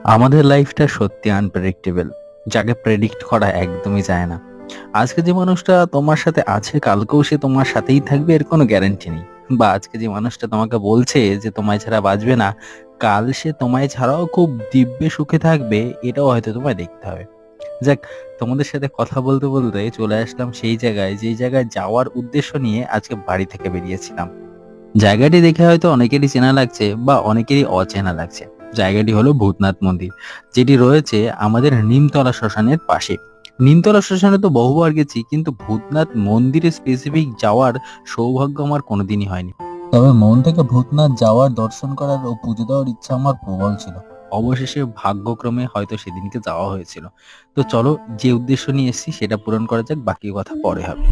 আমাদের লাইফটা সত্যি আনপ্রেডিক্টেবল, যাকে প্রেডিক্ট করা একদমই যায় না। আজকে যে মানুষটা তোমার সাথে আছে কালকেও সে তোমার সাথেই থাকবে এর কোনো গ্যারান্টি নেই। বা আজকে যে মানুষটা তোমাকে বলছে যে তোমায় ছাড়া বাঁচবে না, কাল সে তোমায় ছাড়াও খুব দিব্যে সুখে থাকবে, এটাও হয়তো তোমায় দেখতে হবে। যাক, তোমাদের সাথে কথা বলতে বলতে চলে আসলাম সেই জায়গায় যেই জায়গায় যাওয়ার উদ্দেশ্য নিয়ে আজকে বাড়ি থেকে বেরিয়েছিলাম। জায়গাটি দেখে হয়তো অনেকেরই চেনা লাগছে বা অনেকেরই অচেনা লাগছে। জায়গাটি হলো ভূতনাথ মন্দির, যেটি রয়েছে আমাদের নিমতলা শ্মশানের পাশে। নিমতলা শ্মশানে তো বহুবার গেছি, কিন্তু ভূতনাথ মন্দিরে স্পেসিফিক যাওয়ার সৌভাগ্য আমার কোনোদিনই হয়নি। তবে মন থেকে ভূতনাথ যাওয়ার, দর্শন করার ও পুজো দেওয়ার ইচ্ছা আমার প্রবল ছিল। অবশেষে ভাগ্যক্রমে হয়তো সেদিনকে যাওয়া হয়েছিল। তো চলো, যে উদ্দেশ্য নিয়ে এসেছি সেটা পূরণ করা যাক, বাকি কথা পরে হবে।